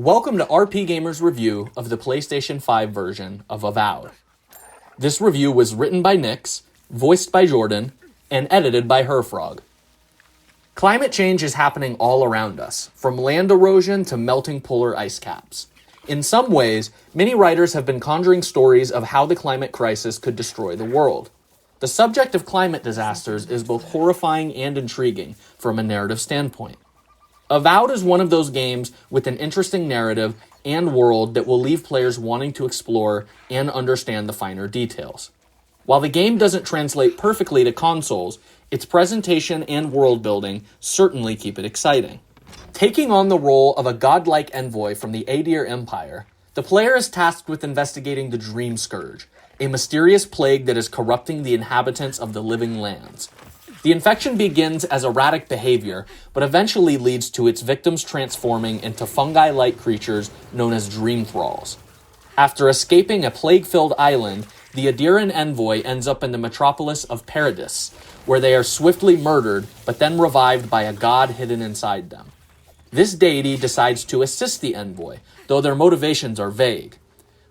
Welcome to RPGamer's review of the PlayStation 5 version of Avowed. This review was written by Nix, voiced by Jordan, and edited by Herfrog. Climate change is happening all around us, from land erosion to melting polar ice caps. In some ways, many writers have been conjuring stories of how the climate crisis could destroy the world. The subject of climate disasters is both horrifying and intriguing from a narrative standpoint. Avowed is one of those games with an interesting narrative and world that will leave players wanting to explore and understand the finer details. While the game doesn't translate perfectly to consoles, its presentation and world building certainly keep it exciting. Taking on the role of a godlike envoy from the Adir Empire, the player is tasked with investigating the Dream Scourge, a mysterious plague that is corrupting the inhabitants of the living lands. The infection begins as erratic behavior, but eventually leads to its victims transforming into fungi-like creatures known as dream thralls. After escaping a plague-filled island, the Adiran envoy ends up in the metropolis of Paradis, where they are swiftly murdered, but then revived by a god hidden inside them. This deity decides to assist the envoy, though their motivations are vague.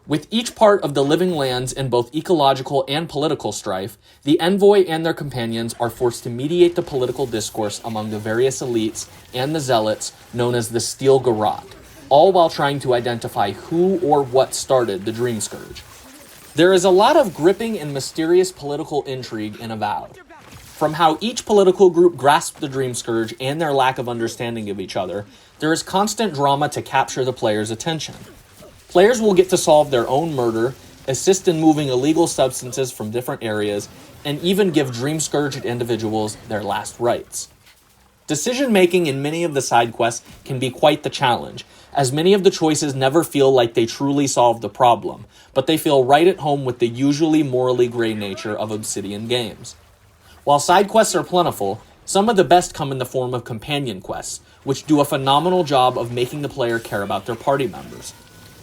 With each part of the living lands in both ecological and political strife, the envoy and their companions are forced to mediate the political discourse among the various elites and the zealots known as the Steel Garrote, all while trying to identify who or what started the Dream Scourge. There is a lot of gripping and mysterious political intrigue in Avowed. From how each political group grasped the Dream Scourge and their lack of understanding of each other, there is constant drama to capture the player's attention. Players will get to solve their own murder, assist in moving illegal substances from different areas, and even give dream-scourged individuals their last rites. Decision-making in many of the side quests can be quite the challenge, as many of the choices never feel like they truly solve the problem, but they feel right at home with the usually morally gray nature of Obsidian games. While side quests are plentiful, some of the best come in the form of companion quests, which do a phenomenal job of making the player care about their party members.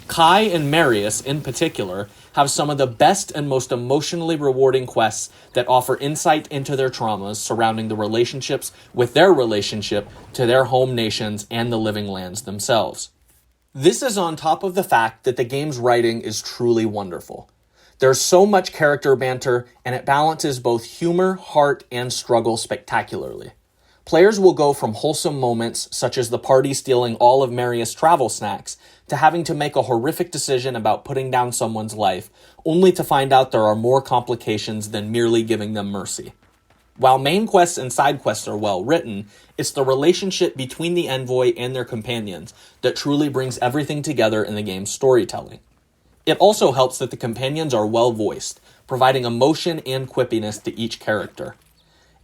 Kai and Marius, in particular, have some of the best and most emotionally rewarding quests that offer insight into their traumas surrounding the relationships with their relationship to their home nations and the living lands themselves. This is on top of the fact that the game's writing is truly wonderful. There's so much character banter, and it balances both humor, heart, and struggle spectacularly. Players will go from wholesome moments, such as the party stealing all of Marius' travel snacks, to having to make a horrific decision about putting down someone's life, only to find out there are more complications than merely giving them mercy. While main quests and side quests are well written, it's the relationship between the envoy and their companions that truly brings everything together in the game's storytelling. It also helps that the companions are well voiced, providing emotion and quippiness to each character.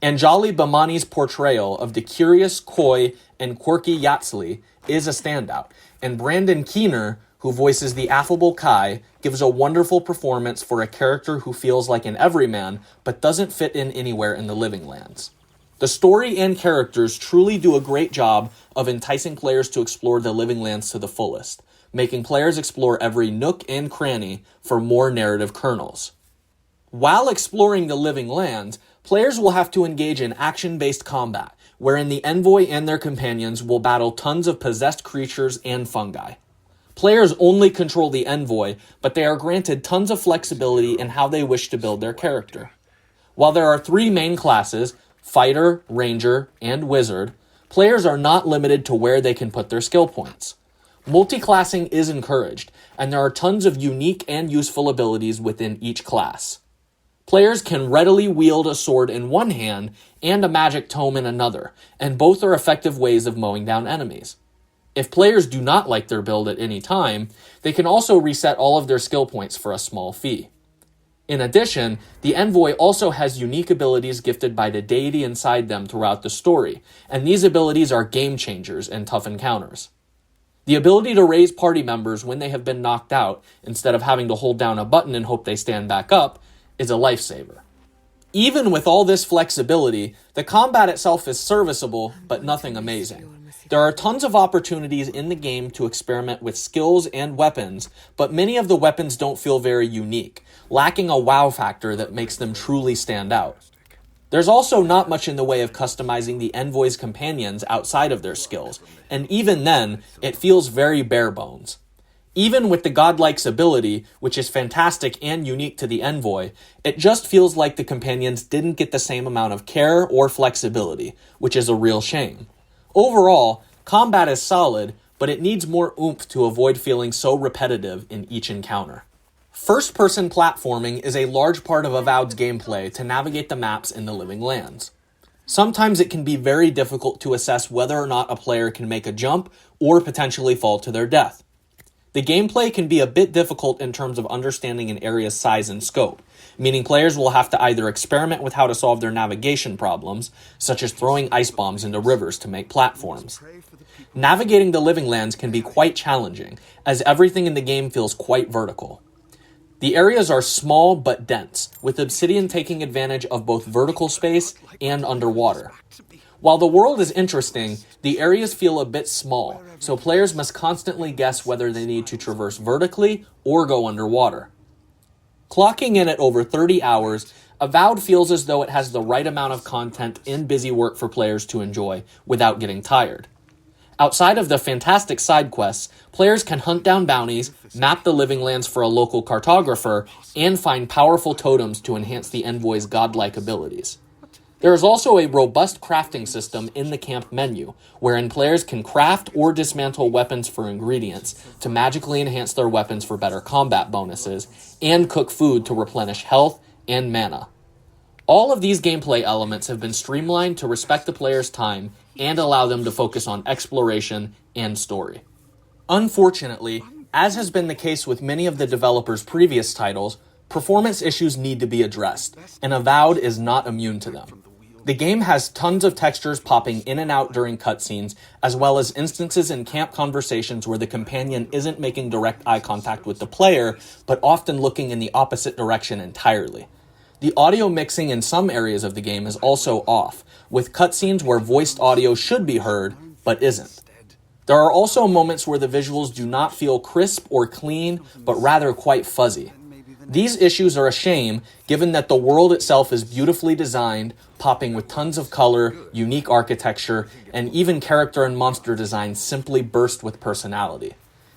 Anjali Bhamani's portrayal of the curious, coy, and quirky Yatsli is a standout, and Brandon Keener, who voices the affable Kai, gives a wonderful performance for a character who feels like an everyman, but doesn't fit in anywhere in the living lands. The story and characters truly do a great job of enticing players to explore the living lands to the fullest, making players explore every nook and cranny for more narrative kernels. While exploring the living lands, players will have to engage in action-based combat, wherein the envoy and their companions will battle tons of possessed creatures and fungi. Players only control the envoy, but they are granted tons of flexibility in how they wish to build their character. While there are three main classes, Fighter, Ranger, and Wizard, players are not limited to where they can put their skill points. Multi-classing is encouraged, and there are tons of unique and useful abilities within each class. Players can readily wield a sword in one hand and a magic tome in another, and both are effective ways of mowing down enemies. If players do not like their build at any time, they can also reset all of their skill points for a small fee. In addition, the envoy also has unique abilities gifted by the deity inside them throughout the story, and these abilities are game changers in tough encounters. The ability to raise party members when they have been knocked out, instead of having to hold down a button and hope they stand back up, is a lifesaver. Even with all this flexibility, the combat itself is serviceable, but nothing amazing. There are tons of opportunities in the game to experiment with skills and weapons, but many of the weapons don't feel very unique, lacking a wow factor that makes them truly stand out. There's also not much in the way of customizing the Envoy's companions outside of their skills, and even then, it feels very bare bones. Even with the godlike's ability, which is fantastic and unique to the Envoy, it just feels like the companions didn't get the same amount of care or flexibility, which is a real shame. Overall, combat is solid, but it needs more oomph to avoid feeling so repetitive in each encounter. First-person platforming is a large part of Avowed's gameplay to navigate the maps in the Living Lands. Sometimes it can be very difficult to assess whether or not a player can make a jump or potentially fall to their death. The gameplay can be a bit difficult in terms of understanding an area's size and scope, meaning players will have to either experiment with how to solve their navigation problems, such as throwing ice bombs into rivers to make platforms. Navigating the Living Lands can be quite challenging, as everything in the game feels quite vertical. The areas are small but dense, with Obsidian taking advantage of both vertical space and underwater. While the world is interesting, the areas feel a bit small, so players must constantly guess whether they need to traverse vertically or go underwater. Clocking in at over 30 hours, Avowed feels as though it has the right amount of content and busy work for players to enjoy without getting tired. Outside of the fantastic side quests, players can hunt down bounties, map the Living Lands for a local cartographer, and find powerful totems to enhance the Envoy's godlike abilities. There is also a robust crafting system in the camp menu, wherein players can craft or dismantle weapons for ingredients to magically enhance their weapons for better combat bonuses, and cook food to replenish health and mana. All of these gameplay elements have been streamlined to respect the player's time and allow them to focus on exploration and story. Unfortunately, as has been the case with many of the developers' previous titles, performance issues need to be addressed, and Avowed is not immune to them. The game has tons of textures popping in and out during cutscenes, as well as instances in camp conversations where the companion isn't making direct eye contact with the player, but often looking in the opposite direction entirely. The audio mixing in some areas of the game is also off, with cutscenes where voiced audio should be heard, but isn't. There are also moments where the visuals do not feel crisp or clean, but rather quite fuzzy. These issues are a shame, given that the world itself is beautifully designed, popping with tons of color, unique architecture, and even character and monster designs simply burst with personality.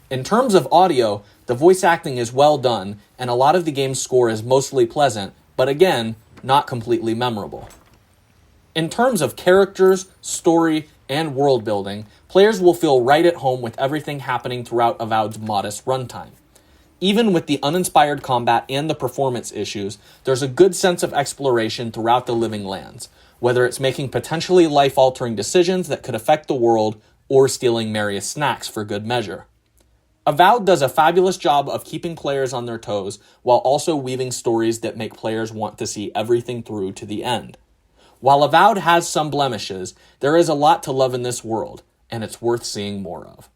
In terms of audio, the voice acting is well done, and a lot of the game's score is mostly pleasant, but again, not completely memorable. In terms of characters, story, and world building, players will feel right at home with everything happening throughout Avowed's modest runtime. Even with the uninspired combat and the performance issues, there's a good sense of exploration throughout the Living Lands, whether it's making potentially life-altering decisions that could affect the world or stealing Marius snacks for good measure. Avowed does a fabulous job of keeping players on their toes while also weaving stories that make players want to see everything through to the end. While Avowed has some blemishes, there is a lot to love in this world, and it's worth seeing more of.